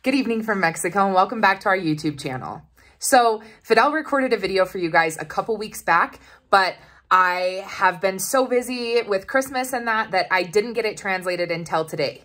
Good evening from Mexico and welcome back to our YouTube channel. So Fidel recorded a video for you guys a couple weeks back, but I have been so busy with Christmas and that I didn't get it translated until today.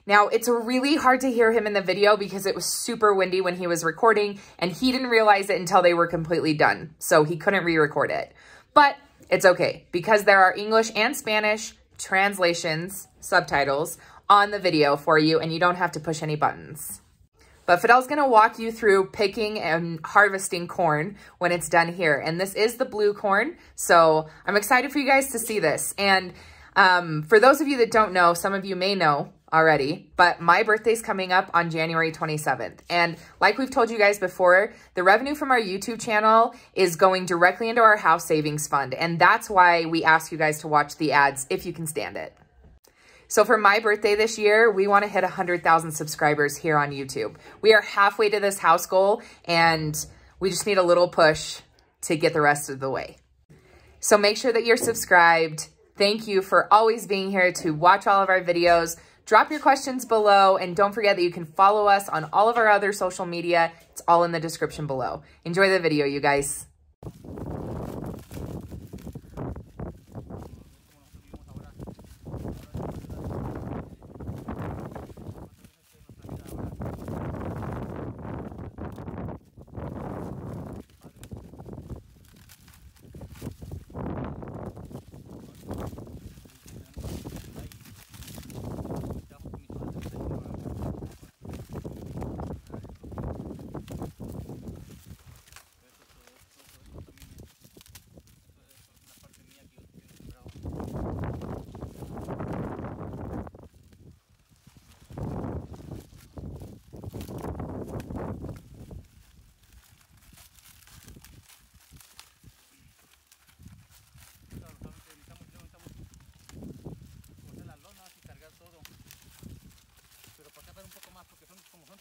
Now, it's really hard to hear him in the video because it was super windy when he was recording and he didn't realize it until they were completely done. So he couldn't re-record it. But it's okay because there are English and Spanish translations, subtitles, on the video for you and you don't have to push any buttons. But Fidel's gonna walk you through picking and harvesting corn when it's done here. And this is the blue corn, so I'm excited for you guys to see this. And for those of you that don't know, some of you may know already, but my birthday's coming up on January 27th. And like we've told you guys before, the revenue from our YouTube channel is going directly into our house savings fund. And that's why we ask you guys to watch the ads if you can stand it. So for my birthday this year, we want to hit 100,000 subscribers here on YouTube. We are halfway to this house goal and we just need a little push to get the rest of the way. So make sure that you're subscribed. Thank you for always being here to watch all of our videos. Drop your questions below and don't forget that you can follow us on all of our other social media. It's all in the description below. Enjoy the video, you guys.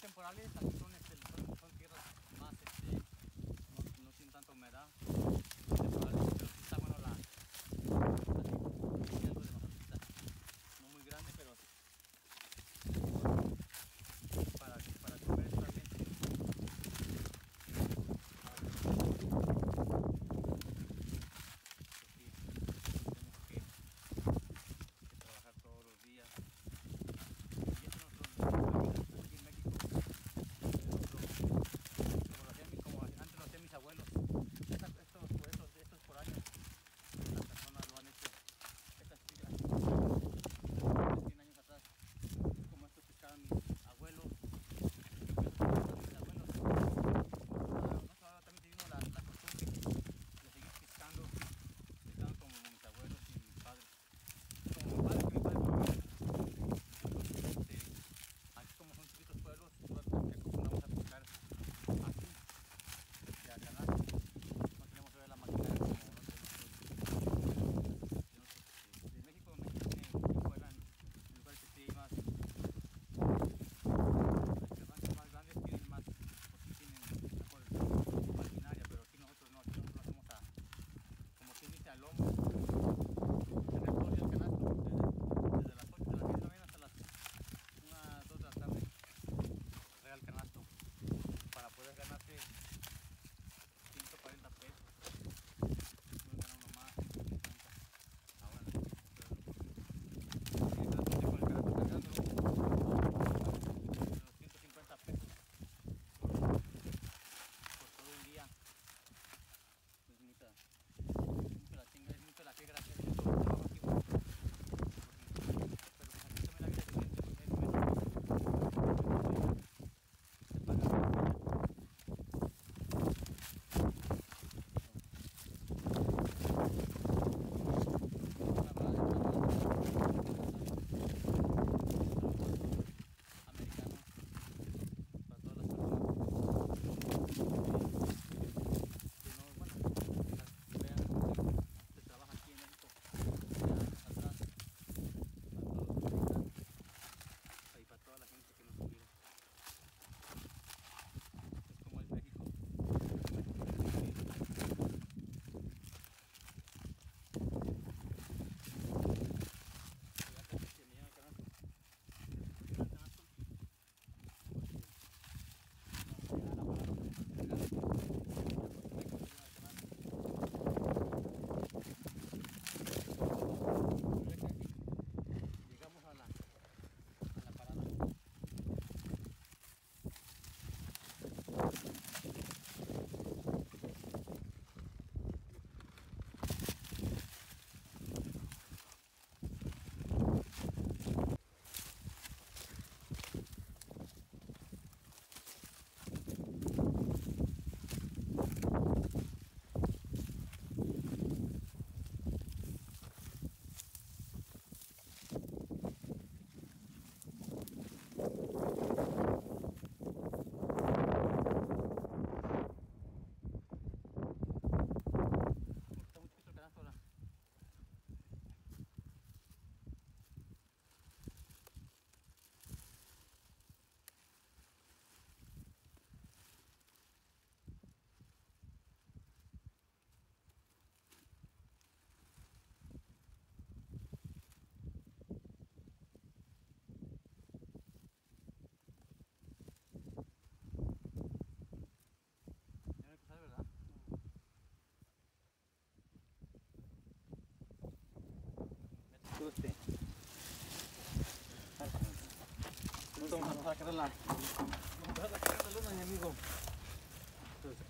Temporales, aquí son tierras más, no tienen tanta humedad, temporales, pero sí está bueno no muy grande, pero para comer está bien. Tenemos que trabajar todos los días. Y eso nosotros aquí en México. esto vamos a sacar la luna, mi amigo. Entonces,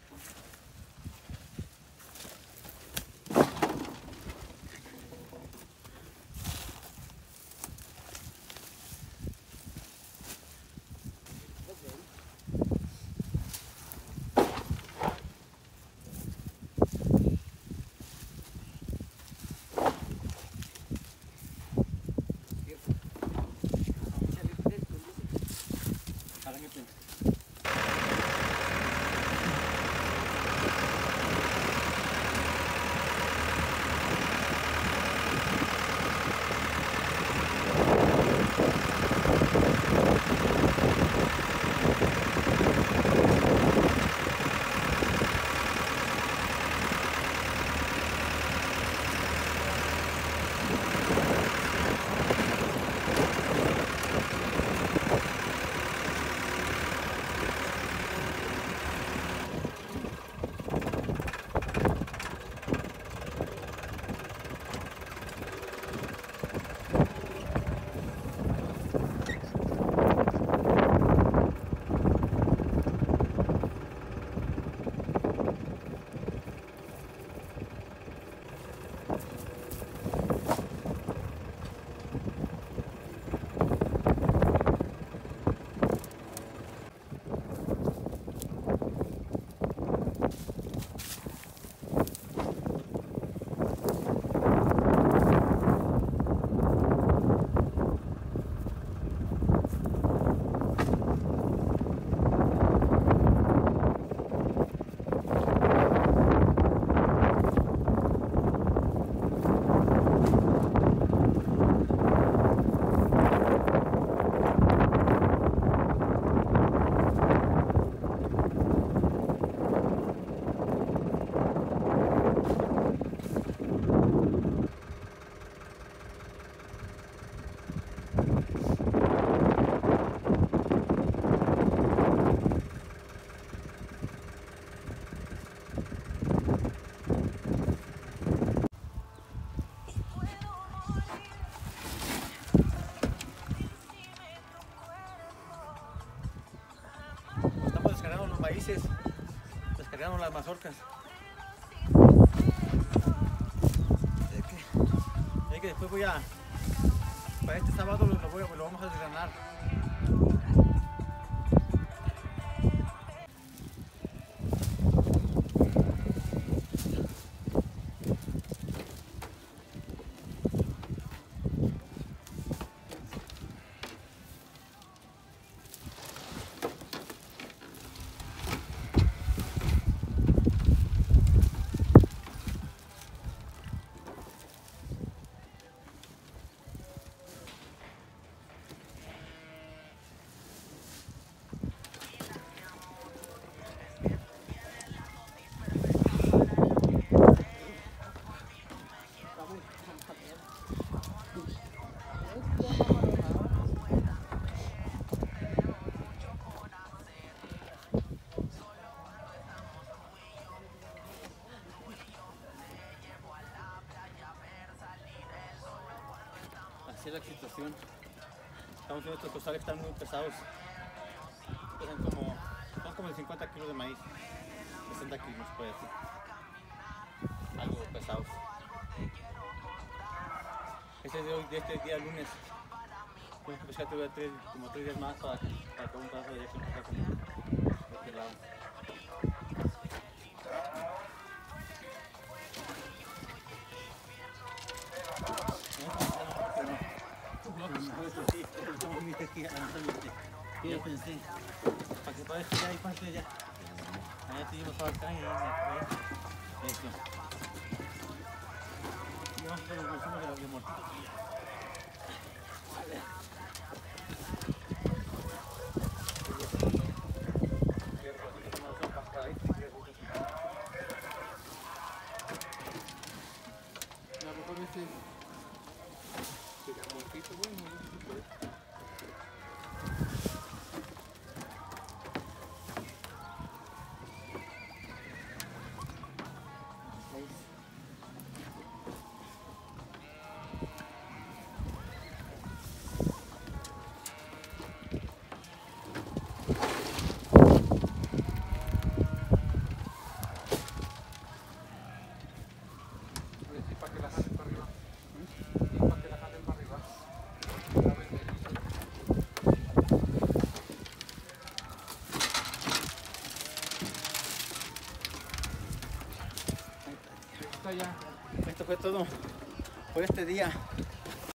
estamos descargando los maíces, descargando las mazorcas. Es que después voy a, para este sábado lo vamos a desgranar. Así es la situación. Estamos viendo estos costales que están muy pesados. Son como de 50 kilos de maíz. 60 kilos puede ser. Algo pesados. Este es de este día lunes. Tengo que pescar como 3 días más para que un pedazo de eso está como de este lado. Yo pensé, para que parezca ya hay parte ya. Allá tuvimos toda la caña, eso. Y vamos a hacer los consumos de los muertitos. A lo mejor este sería muertito, bueno, no sé si puede. fue todo por este día.